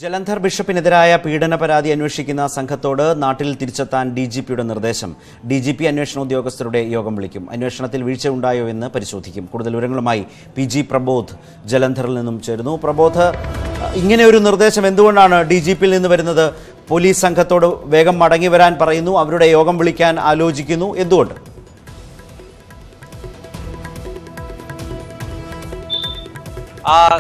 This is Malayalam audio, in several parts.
ജലന്ധർ ബിഷപ്പിനെതിരായ പീഡന പരാതി അന്വേഷിക്കുന്ന സംഘത്തോട് നാട്ടിൽ തിരിച്ചെത്താൻ ഡിജിപിയുടെ നിർദ്ദേശം. ഡിജിപി അന്വേഷണ ഉദ്യോഗസ്ഥരുടെ യോഗം വിളിക്കും. അന്വേഷണത്തിൽ വീഴ്ച ഉണ്ടായോ എന്ന് പരിശോധിക്കും. കൂടുതൽ വിവരങ്ങളുമായി പി.ജി. പ്രബോധ് ജലന്ധറിൽ നിന്നും ചേരുന്നു. പ്രബോധ്, ഇങ്ങനെ ഒരു നിർദ്ദേശം എന്തുകൊണ്ടാണ് ഡിജിപിയിൽ നിന്ന് വരുന്നത്? പോലീസ് സംഘത്തോട് വേഗം മടങ്ങി വരാൻ പറയുന്നു, അവരുടെ യോഗം വിളിക്കാൻ ആലോചിക്കുന്നു, എന്തുകൊണ്ട്?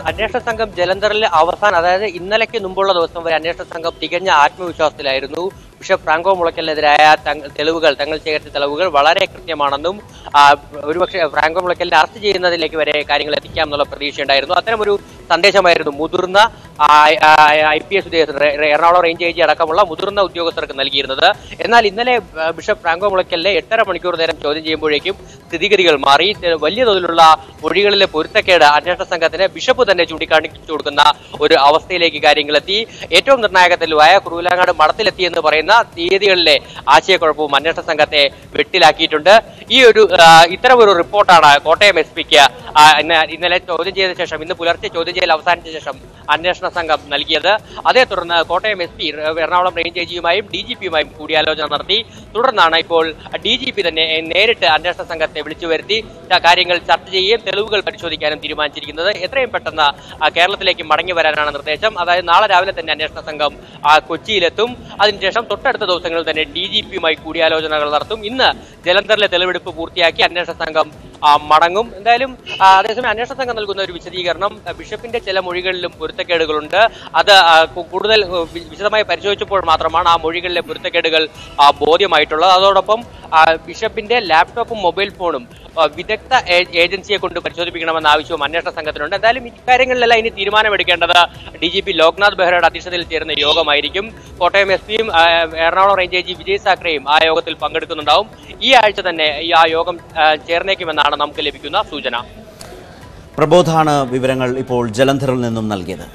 അന്വേഷണ സംഘം ജലന്ധറിൽ അവസാനം, അതായത് ഇന്നലേക്ക് മുമ്പുള്ള ദിവസം വരെ അന്വേഷണ സംഘം തികഞ്ഞ ആത്മവിശ്വാസത്തിലായിരുന്നു. ബിഷപ്പ് ഫ്രാങ്കോ മുളയ്ക്കലിനെതിരായ തെളിവുകൾ, തങ്ങൾ ശേഖരിച്ച തെളിവുകൾ വളരെ കൃത്യമാണെന്നും ഒരുപക്ഷെ ഫ്രാങ്കോ മുളയ്ക്കലിനെ അറസ്റ്റ് ചെയ്യുന്നതിലേക്ക് വരെ കാര്യങ്ങൾ എത്തിക്കാം എന്നുള്ള പ്രതീക്ഷയുണ്ടായിരുന്നു. അത്തരമൊരു സന്ദേശമായിരുന്നു മുതിർന്ന IPS ഉദ്യോഗസ്ഥർ, എറണാകുളം റേഞ്ച് AG അടക്കമുള്ള മുതിർന്ന ഉദ്യോഗസ്ഥർക്ക് നൽകിയിരുന്നത്. എന്നാൽ ഇന്നലെ ബിഷപ്പ് ഫ്രാങ്കോ മുളയ്ക്കലിനെ 8.5 മണിക്കൂർ നേരം ചോദ്യം ചെയ്യുമ്പോഴേക്കും സ്ഥിതിഗതികൾ മാറി. വലിയ തോതിലുള്ള മൊഴികളിലെ പൊരുത്തക്കേട് അന്വേഷണ സംഘത്തിന് ബിഷപ്പ് തന്നെ ചൂണ്ടിക്കാണിച്ചു കൊടുക്കുന്ന ഒരു അവസ്ഥയിലേക്ക് കാര്യങ്ങളെത്തി. ഏറ്റവും നിർണായക തെളിവായ കുറവിലങ്ങാട് മഠത്തിലെത്തി എന്ന് പറയുന്ന തീയതികളിലെ ആശയക്കുഴപ്പവും അന്വേഷണ സംഘത്തെ വെട്ടിലാക്കിയിട്ടുണ്ട്. ഇത്തരമൊരു റിപ്പോർട്ടാണ് കോട്ടയം SP-ക്ക് ഇന്നലെ ചോദ്യം ചെയ്ത ശേഷം, ഇന്ന് പുലർച്ചെ ചോദ്യം ചെയ്യൽ അവസാനിച്ച ശേഷം അന്വേഷണ സംഘം നൽകിയത്. അതേ തുടർന്ന് കോട്ടയം SP എറണാകുളം റേഞ്ച് AG-യുമായും DGP-യുമായും കൂടിയാലോചന നടത്തി. തുടർന്നാണ് ഇപ്പോൾ DGP തന്നെ നേരിട്ട് അന്വേഷണ സംഘത്തെ വിളിച്ചു വരുത്തി കാര്യങ്ങൾ ചർച്ച ചെയ്യുകയും തെളിവുകൾ പരിശോധിക്കാനും തീരുമാനിച്ചിരിക്കുന്നത്. എത്രയും പെട്ടെന്ന് കേരളത്തിലേക്ക് മടങ്ങി വരാനാണ് നിർദ്ദേശം. അതായത് നാളെ രാവിലെ തന്നെ അന്വേഷണ സംഘം കൊച്ചിയിലെത്തും. അതിനുശേഷം തൊട്ടടുത്ത ദിവസങ്ങളിൽ തന്നെ DGP-യുമായി കൂടിയാലോചനകൾ നടത്തും. ഇന്ന് ജലന്ധറിലെ തെളിവെടുപ്പ് പൂർത്തിയാക്കി അന്വേഷണ സംഘം മടങ്ങും. എന്തായാലും അതേസമയം അന്വേഷണ സംഘം നൽകുന്ന ഒരു വിശദീകരണം, ബിഷപ്പിന്റെ ചില മൊഴികളിലും പൊരുത്തക്കേടുകളുണ്ട്. അത് കൂടുതൽ വിശദമായി പരിശോധിച്ചപ്പോൾ മാത്രമാണ് ആ മൊഴികളിലെ പൊരുത്തക്കേടുകൾ ബോധ്യമായിട്ടുള്ളത്. അതോടൊപ്പം ബിഷപ്പിന്റെ ലാപ്ടോപ്പും മൊബൈൽ ഫോണും വിദഗ്ധ ഏജൻസിയെ കൊണ്ട് പരിശോധിപ്പിക്കണമെന്ന ആവശ്യവും അന്വേഷണ സംഘത്തിനുണ്ട്. എന്തായാലും ഇക്കാര്യങ്ങളിലെല്ലാം ഇനി തീരുമാനമെടുക്കേണ്ടത് DGP ലോക്നാഥ് ബെഹ്റയുടെ അധ്യക്ഷതയിൽ ചേരുന്ന യോഗമായിരിക്കും. കോട്ടയം SP-യും എറണാകുളം റേഞ്ച് AG വിജയ് സാഖറെയും ആ യോഗത്തിൽ പങ്കെടുക്കുന്നുണ്ടാവും. ഈ ആഴ്ച തന്നെ ആ യോഗം ചേർന്നേക്കുമെന്നാണ് നമുക്ക് ലഭിക്കുന്ന സൂചന. പ്രബോധാണ് വിവരങ്ങൾ ഇപ്പോൾ ജലന്ധറിൽ നിന്നും നൽകിയത്.